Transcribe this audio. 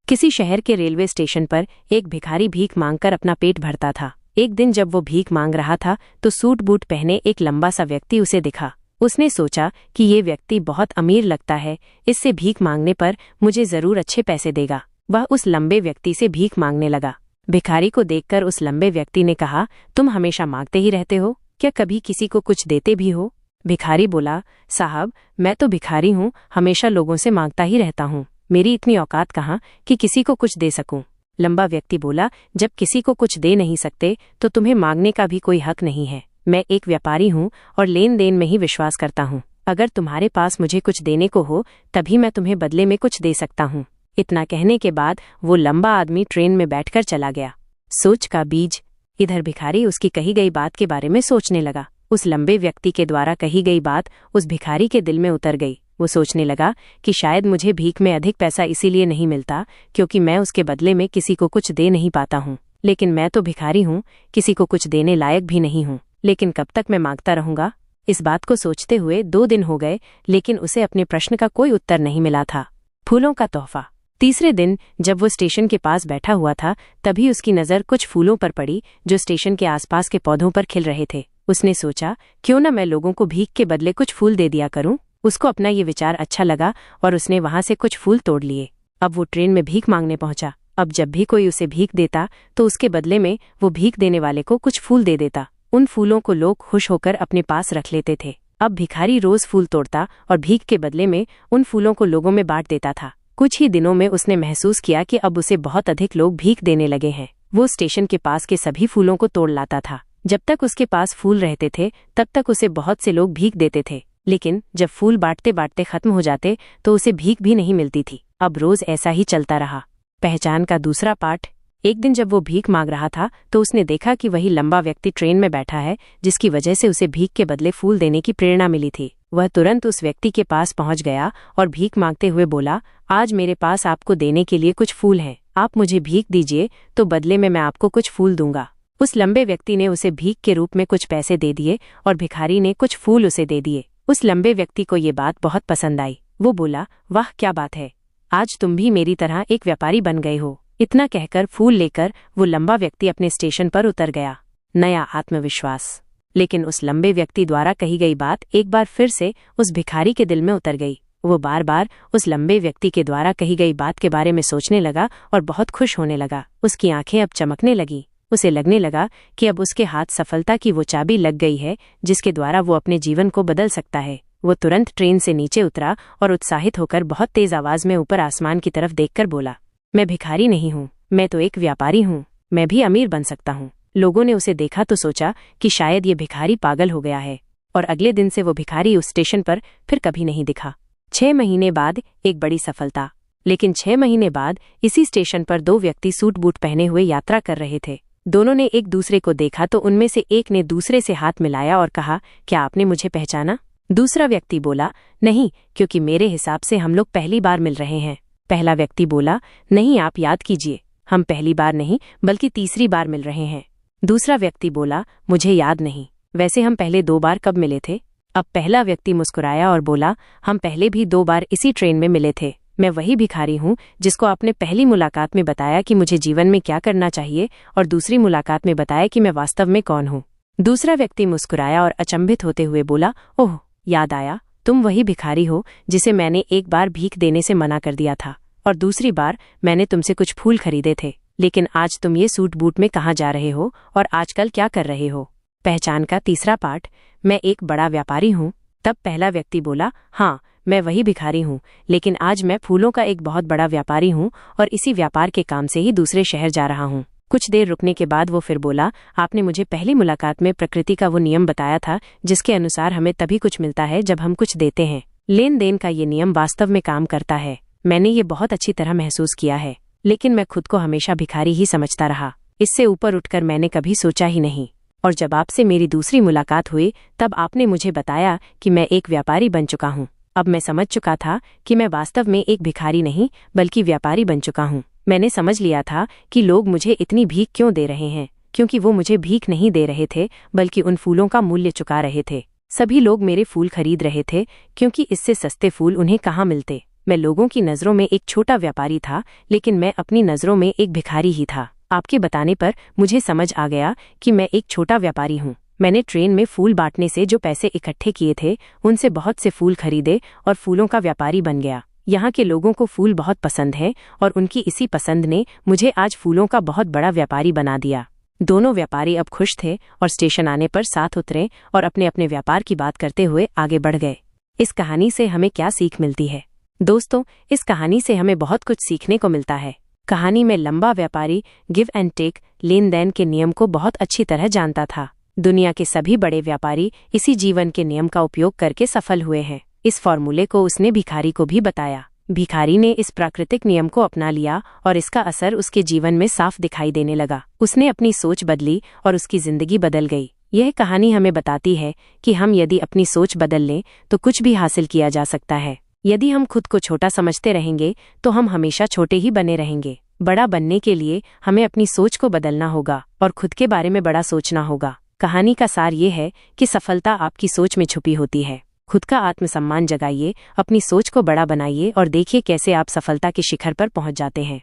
किसी शहर के रेलवे स्टेशन पर एक भिखारी भीख मांगकर अपना पेट भरता था। एक दिन जब वो भीख मांग रहा था तो सूट बूट पहने एक लंबा सा व्यक्ति उसे दिखा। उसने सोचा कि ये व्यक्ति बहुत अमीर लगता है, इससे भीख मांगने पर मुझे जरूर अच्छे पैसे देगा। वह उस लंबे व्यक्ति से भीख मांगने लगा। भिखारी को देखकर उस लंबे व्यक्ति ने कहा, तुम हमेशा मांगते ही रहते हो, क्या कभी किसी को कुछ देते भी हो? भिखारी बोला, साहब मैं तो भिखारी हूँ, हमेशा लोगों से मांगता ही रहता हूँ, मेरी इतनी औकात कहाँ कि किसी को कुछ दे सकूं। लंबा व्यक्ति बोला, जब किसी को कुछ दे नहीं सकते तो तुम्हें मांगने का भी कोई हक नहीं है। मैं एक व्यापारी हूँ और लेन देन में ही विश्वास करता हूँ। अगर तुम्हारे पास मुझे कुछ देने को हो तभी मैं तुम्हें बदले में कुछ दे सकता हूँ। इतना कहने के बाद वो लंबा आदमी ट्रेन में बैठकर चला गया। सोच का बीज। इधर भिखारी उसकी कही गई बात के बारे में सोचने लगा। उस लंबे व्यक्ति के द्वारा कही गई बात उस भिखारी के दिल में उतर गई। वो सोचने लगा कि शायद मुझे भीख में अधिक पैसा इसीलिए नहीं मिलता क्योंकि मैं उसके बदले में किसी को कुछ दे नहीं पाता हूँ। लेकिन मैं तो भिखारी हूँ, किसी को कुछ देने लायक भी नहीं हूँ, लेकिन कब तक मैं मांगता रहूंगा? इस बात को सोचते हुए 2 दिन हो गए, लेकिन उसे अपने प्रश्न का कोई उत्तर नहीं मिला था। फूलों का तोहफा। तीसरे दिन जब वो स्टेशन के पास बैठा हुआ था तभी उसकी नज़र कुछ फूलों पर पड़ी जो स्टेशन के आसपास के पौधों पर खिल रहे थे। उसने सोचा, क्यों न मैं लोगों को भीख के बदले कुछ फूल दे दिया करूं। उसको अपना ये विचार अच्छा लगा और उसने वहां से कुछ फूल तोड़ लिए। अब वो ट्रेन में भीख मांगने पहुंचा। अब जब भी कोई उसे भीख देता तो उसके बदले में वो भीख देने वाले को कुछ फूल दे देता। उन फूलों को लोग खुश होकर अपने पास रख लेते थे। अब भिखारी रोज फूल तोड़ता और भीख के बदले में उन फूलों को लोगों में बांट देता था। कुछ ही दिनों में उसने महसूस किया कि अब उसे बहुत अधिक लोग भीख देने लगे हैं। वो स्टेशन के पास के सभी फूलों को तोड़ लाता था। जब तक उसके पास फूल रहते थे तब तक उसे बहुत से लोग भीख देते थे, लेकिन जब फूल बांटते बांटते खत्म हो जाते तो उसे भीख भी नहीं मिलती थी। अब रोज ऐसा ही चलता रहा। पहचान का दूसरा पाठ। एक दिन जब वो भीख मांग रहा था तो उसने देखा कि वही लंबा व्यक्ति ट्रेन में बैठा है जिसकी वजह से उसे भीख के बदले फूल देने की प्रेरणा मिली थी। वह तुरंत उस व्यक्ति के पास पहुंच गया और भीख मांगते हुए बोला, आज मेरे पास आपको देने के लिए कुछ फूल हैं, आप मुझे भीख दीजिए तो बदले में मैं आपको कुछ फूल दूंगा। उस लंबे व्यक्ति ने उसे भीख के रूप में कुछ पैसे दे दिए और भिखारी ने कुछ फूल उसे दे दिए। उस लंबे व्यक्ति को ये बात बहुत पसंद आई। वो बोला, वाह क्या बात है, आज तुम भी मेरी तरह एक व्यापारी बन गए हो। इतना कहकर फूल लेकर वो लंबा व्यक्ति अपने स्टेशन पर उतर गया। नया आत्मविश्वास। लेकिन उस लंबे व्यक्ति द्वारा कही गई बात एक बार फिर से उस भिखारी के दिल में उतर गई। वो बार बार उस लंबे व्यक्ति के द्वारा कही गई बात के बारे में सोचने लगा और बहुत खुश होने लगा। उसकी आंखें अब चमकने लगी। उसे लगने लगा कि अब उसके हाथ सफलता की वो चाबी लग गई है जिसके द्वारा वो अपने जीवन को बदल सकता है। वो तुरंत ट्रेन से नीचे उतरा और उत्साहित होकर बहुत तेज आवाज में ऊपर आसमान की तरफ देखकर बोला, मैं भिखारी नहीं हूँ, मैं तो एक व्यापारी हूँ, मैं भी अमीर बन सकता हूँ। लोगों ने उसे देखा तो सोचा कि शायद ये भिखारी पागल हो गया है, और अगले दिन से वो भिखारी उस स्टेशन पर फिर कभी नहीं दिखा। 6 महीने बाद एक बड़ी सफलता। लेकिन 6 महीने बाद इसी स्टेशन पर 2 व्यक्ति सूट बूट पहने हुए यात्रा कर रहे थे। दोनों ने एक दूसरे को देखा तो उनमें से एक ने दूसरे से हाथ मिलाया और कहा, क्या आपने मुझे पहचाना? दूसरा व्यक्ति बोला, नहीं, क्योंकि मेरे हिसाब से हम लोग पहली बार मिल रहे हैं। पहला व्यक्ति बोला, नहीं, आप याद कीजिए, हम पहली बार नहीं बल्कि तीसरी बार मिल रहे हैं। दूसरा व्यक्ति बोला, मुझे याद नहीं, वैसे हम पहले 2 बार कब मिले थे? अब पहला व्यक्ति मुस्कुराया और बोला, हम पहले भी 2 बार इसी ट्रेन में मिले थे। मैं वही भिखारी हूँ जिसको आपने पहली मुलाकात में बताया कि मुझे जीवन में क्या करना चाहिए और दूसरी मुलाकात में बताया कि मैं वास्तव में कौन हूँ। दूसरा व्यक्ति मुस्कुराया और अचंभित होते हुए बोला, ओह, याद आया, तुम वही भिखारी हो जिसे मैंने एक बार भीख देने से मना कर दिया था और दूसरी बार मैंने तुमसे कुछ फूल खरीदे थे। लेकिन आज तुम ये सूट बूट में कहाँ जा रहे हो और आजकल क्या कर रहे हो? पहचान का तीसरा पाठ। मैं एक बड़ा व्यापारी हूँ। तब पहला व्यक्ति बोला, हाँ, मैं वही भिखारी हूँ, लेकिन आज मैं फूलों का एक बहुत बड़ा व्यापारी हूँ और इसी व्यापार के काम से ही दूसरे शहर जा रहा हूँ। कुछ देर रुकने के बाद वो फिर बोला, आपने मुझे पहली मुलाकात में प्रकृति का वो नियम बताया था जिसके अनुसार हमें तभी कुछ मिलता है जब हम कुछ देते हैं। लेन देन का ये नियम वास्तव में काम करता है। मैंने ये बहुत अच्छी तरह महसूस किया है, लेकिन मैं खुद को हमेशा भिखारी ही समझता रहा। इससे ऊपर उठकर मैंने कभी सोचा ही नहीं। और जब आपसे मेरी दूसरी मुलाकात हुई तब आपने मुझे बताया कि मैं एक व्यापारी बन चुका हूँ। अब मैं समझ चुका था कि मैं वास्तव में एक भिखारी नहीं बल्कि व्यापारी बन चुका हूँ। मैंने समझ लिया था कि लोग मुझे इतनी भीख क्यों दे रहे हैं, क्योंकि वो मुझे भीख नहीं दे रहे थे बल्कि उन फूलों का मूल्य चुका रहे थे। सभी लोग मेरे फूल खरीद रहे थे क्योंकि इससे सस्ते फूल उन्हें कहाँ मिलते। मैं लोगों की नज़रों में एक छोटा व्यापारी था, लेकिन मैं अपनी नज़रों में एक भिखारी ही था। आपके बताने पर मुझे समझ आ गया कि मैं एक छोटा व्यापारी हूँ। मैंने ट्रेन में फूल बांटने से जो पैसे इकट्ठे किए थे, उनसे बहुत से फूल खरीदे और फूलों का व्यापारी बन गया। यहाँ के लोगों को फूल बहुत पसंद है और उनकी इसी पसंद ने मुझे आज फूलों का बहुत बड़ा व्यापारी बना दिया। दोनों व्यापारी अब खुश थे और स्टेशन आने पर साथ उतरे और अपने अपने व्यापार की बात करते हुए आगे बढ़ गए। इस कहानी से हमें क्या सीख मिलती है? दोस्तों, इस कहानी से हमें बहुत कुछ सीखने को मिलता है। कहानी में लंबा व्यापारी गिव एंड टेक, लेन देन के नियम को बहुत अच्छी तरह जानता था। दुनिया के सभी बड़े व्यापारी इसी जीवन के नियम का उपयोग करके सफल हुए हैं। इस फॉर्मूले को उसने भिखारी को भी बताया। भिखारी ने इस प्राकृतिक नियम को अपना लिया और इसका असर उसके जीवन में साफ दिखाई देने लगा। उसने अपनी सोच बदली और उसकी जिंदगी बदल गई। यह कहानी हमें बताती है कि हम यदि अपनी सोच बदल लें तो कुछ भी हासिल किया जा सकता है। यदि हम खुद को छोटा समझते रहेंगे तो हम हमेशा छोटे ही बने रहेंगे। बड़ा बनने के लिए हमें अपनी सोच को बदलना होगा और खुद के बारे में बड़ा सोचना होगा। कहानी का सार ये है कि सफलता आपकी सोच में छुपी होती है। खुद का आत्मसम्मान जगाइए, अपनी सोच को बड़ा बनाइए और देखिए कैसे आप सफलता के शिखर पर पहुंच जाते हैं।